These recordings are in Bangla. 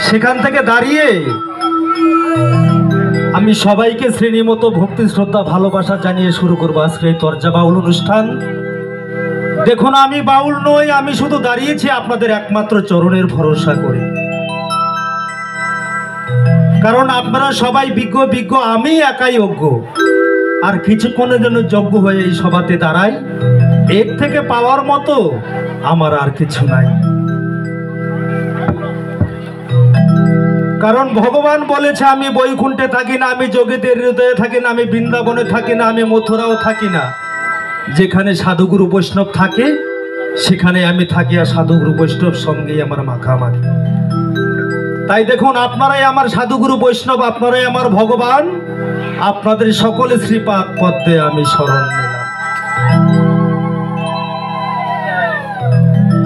সেখান থেকে দাঁড়িয়ে আমি সবাইকে শ্রেণীমতো ভক্তি শ্রদ্ধা ভালোবাসা জানিয়ে শুরু করবো আজকে এই তরজা বাউল অনুষ্ঠান। দেখুন, আমি বাউল নই, আমি শুধু দাঁড়িয়েছি আপনাদের একমাত্র চরণের ভরসা করে। কারণ আপনারা সবাই বিজ্ঞ, আমি একাই অজ্ঞ। আর কিছুক্ষণের জন্য যোগ্য হয়ে এই সভাতে দাঁড়াই, এর থেকে পাওয়ার মতো আমার আর কিছু নাই। কারণ ভগবান বলেছে, আমি বৈকুণ্ঠে থাকি না, আমি যোগীদের হৃদয়ে থাকি না, আমি বৃন্দাবনে থাকি না, আমি মথুরাও থাকি না। যেখানে সাধুগুরু বৈষ্ণব থাকে সেখানে আমি থাকি, আর সাধুগুরু বৈষ্ণব সঙ্গেই আমার মাখামাখি। তাই দেখুন, আপনারাই আমার সাধুগুরু বৈষ্ণব, আপনারাই আমার ভগবান। আপনাদের সকলে শ্রীপাদ পদ্মে আমি শরণ নিলাম।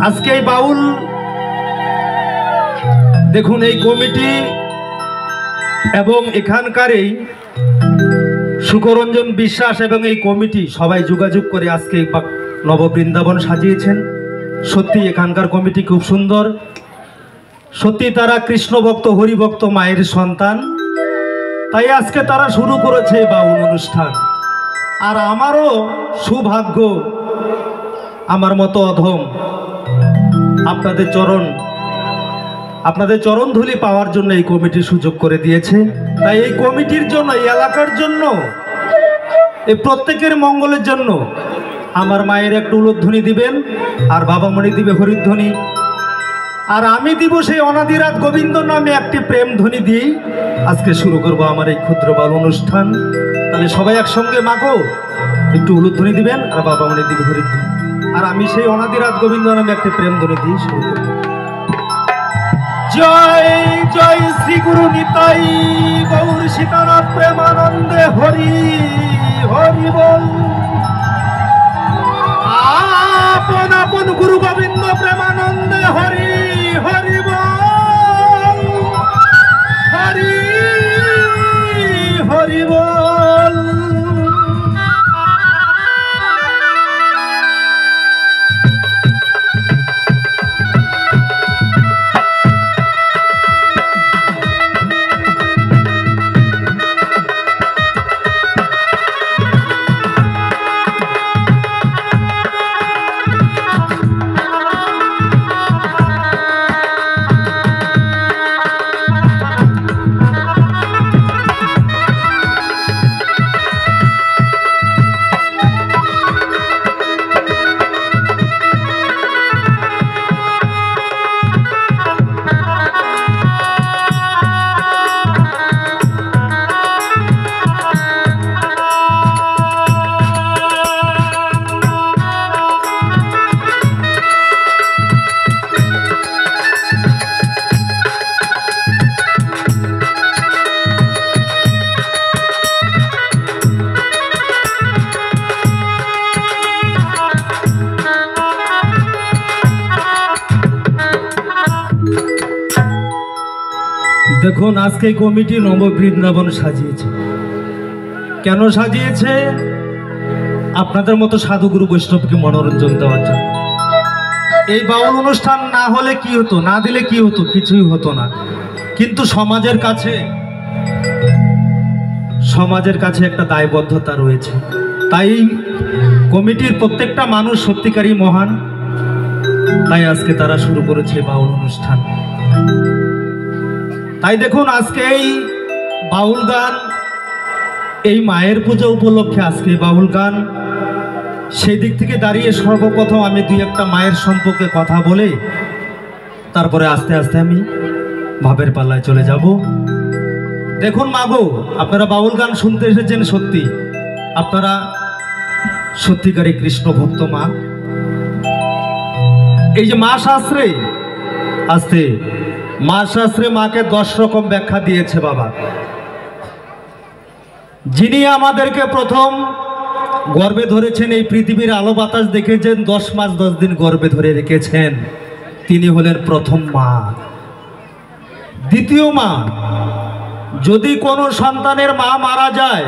আজকে এই বাউল, দেখুন এই কমিটি এবং এখানকার এই সুকরঞ্জন বিশ্বাস এবং এই কমিটি সবাই যোগাযোগ করে আজকে নববৃন্দাবন সাজিয়েছেন। সত্যি এখানকার কমিটি খুব সুন্দর। সত্যি তারা কৃষ্ণ ভক্ত, হরিভক্ত, মায়ের সন্তান। তাই আজকে তারা শুরু করেছে বাউল অনুষ্ঠান। আর আমারও সৌভাগ্য, আমার মতো অধম আপনাদের চরণ ধুলি পাওয়ার জন্য এই কমিটি সুযোগ করে দিয়েছে। তাই এই কমিটির জন্য, এই এলাকার জন্য, এই প্রত্যেকের মঙ্গলের জন্য আমার মায়ের একটু উলুধ্বনি দিবেন, আর বাবামণি দিবে হরিধ্বনি, আর আমি দিব সেই অনাদিরাত গোবিন্দ নামে একটি প্রেম ধ্বনি দিয়েই আজকে শুরু করব আমার এই ক্ষুদ্র বাউল অনুষ্ঠান। তাহলে সবাই একসঙ্গে মাগো একটু উলুধ্বনি দিবেন, আর বাবামণি দিবে হরিধ্বনি, আর আমি সেই অনাদিরাত গোবিন্দ নামে একটি প্রেম ধ্বনি দিয়ে শুরু করব। জয় জয় শ্রী গুরু নিতাই গৌর সীতানাথ প্রেমানন্দে হরি হরি বল। আপন আপন গুরু গোবিন্দ প্রেমানন্দে হরি হরি বল, হরি হরি বল। দেখুন, আজকে কমিটি নববৃন্দাবন সাজিয়েছে। কেন সাজিয়েছে? আপনাদের মতো সাধুগুরু বৈষ্ণবকে মনোরঞ্জন দেওয়ার জন্য। এই বাউল অনুষ্ঠান না হলে কি হতো, না দিলে কি হতো? কিছুই হতো না। কিন্তু সমাজের কাছে একটা দায়বদ্ধতা রয়েছে। তাই কমিটির প্রত্যেকটা মানুষ সত্যিকারই মহান। তাই আজকে তারা শুরু করেছে বাউল অনুষ্ঠান। তাই দেখুন, আজকে এই বাউল গান, এই মায়ের পূজা উপলক্ষে আজকে বাউল গান, সেই দিক থেকে দাঁড়িয়ে সর্বপ্রথম আমি দুই একটা মায়ের সম্পর্কে কথা বলে তারপরে আস্তে আস্তে আমি ভাবের পাল্লায় চলে যাব। দেখুন মাগো, আপনারা বাউল গান শুনতে এসেছেন, সত্যি আপনারা সত্যিকারী কৃষ্ণ ভক্ত মা। এই যে মা শাস্ত্রে, আস্তে মা শাস্ত্রে মাকে 10 রকম ব্যাখ্যা দিয়েছে বাবা। যিনি আমাদেরকে প্রথম গর্ভে ধরেছেন, এই পৃথিবীর আলো বাতাস দেখেছেন, 10 মাস 10 দিন গর্ভে ধরে রেখেছেন, তিনি হলেন প্রথম মা। দ্বিতীয় মা, যদি কোনো সন্তানের মা মারা যায়,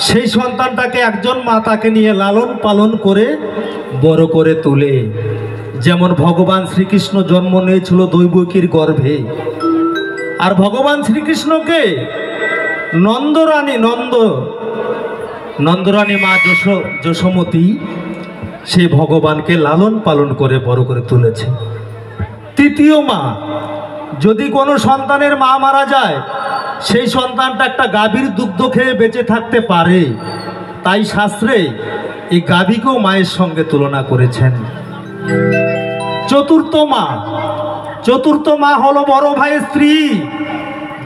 সেই সন্তানটাকে একজন মা তাকে নিয়ে লালন পালন করে বড় করে তোলে। যেমন ভগবান শ্রীকৃষ্ণ জন্ম নিয়েছিল দৈবকীর গর্ভে, আর ভগবান শ্রীকৃষ্ণকে নন্দরানী মা যশোমতী সেই ভগবানকে লালন পালন করে বড় করে তুলেছে। তৃতীয় মা, যদি কোনো সন্তানের মা মারা যায় সেই সন্তানটা একটা গাভীর দুগ্ধ খেয়ে বেঁচে থাকতে পারে, তাই শাস্ত্রে এই গাভীকেও মায়ের সঙ্গে তুলনা করেছেন। চতুর্থ মা হলো বড় ভাইয়ের স্ত্রী,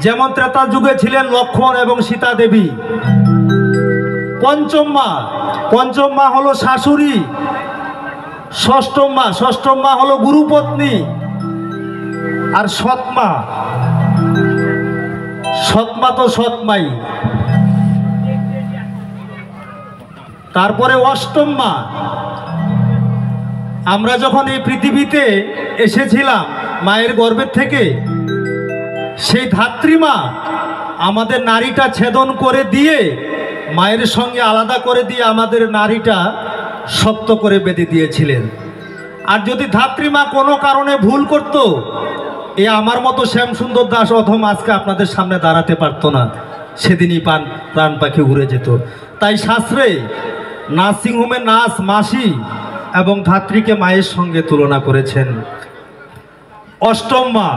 যেমন ত্রেতা যুগে ছিলেন লক্ষ্মণ এবং সীতা দেবী। পঞ্চম মা হলো শাশুড়ি। ষষ্ঠম মা হলো গুরুপত্নী। আর সৎমা তো সৎমাই। তারপরে অষ্টম মা, আমরা যখন এই পৃথিবীতে এসেছিলাম মায়ের গর্ভের থেকে, সেই ধাত্রীমা আমাদের নারীটা ছেদন করে দিয়ে মায়ের সঙ্গে আলাদা করে দিয়ে আমাদের নারীটা শক্ত করে বেঁধে দিয়েছিলেন। আর যদি ধাত্রীমা কোনো কারণে ভুল করত, এ আমার মতো শ্যামসুন্দর দাস অধম আজকে আপনাদের সামনে দাঁড়াতে পারতো না, সেদিনই প্রাণ পাখি উড়ে যেত। তাই শাস্ত্রে নার্সিংহোমে নার্স মাসি এবং ধাত্রীকে মায়ের সঙ্গে তুলনা করেছেন। অষ্টম মা,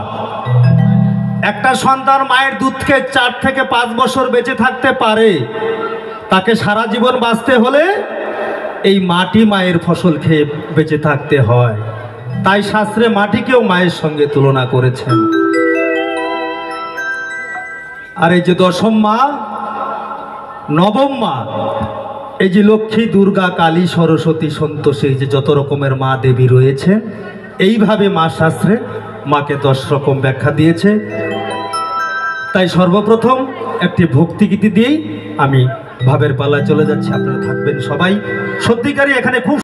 একটা সন্তান মায়ের দুধ খেয়ে 4 থেকে 5 বছর বেঁচে থাকতে পারে, তাকে সারা জীবন বাঁচতে হলে এই মাটি মায়ের ফসল খেয়ে বেঁচে থাকতে হয়। তাই শাস্ত্রে মাটিকেও মায়ের সঙ্গে তুলনা করেছেন। আর এই যে দশম মা, নবম মা, এই যে লক্ষ্মী, দুর্গা, কালী, সরস্বতী, সন্তোষী, এই যে যত রকমের মা দেবী রয়েছে, এইভাবে মা শাস্ত্রে মাকে 10 রকম ব্যাখ্যা দিয়েছে। তাই সর্বপ্রথম একটি ভক্তিগীতি দিয়েই আমি ভাবের পালায় চলে যাচ্ছি। আপনারা থাকবেন সবাই। সত্যিকারই এখানে খুব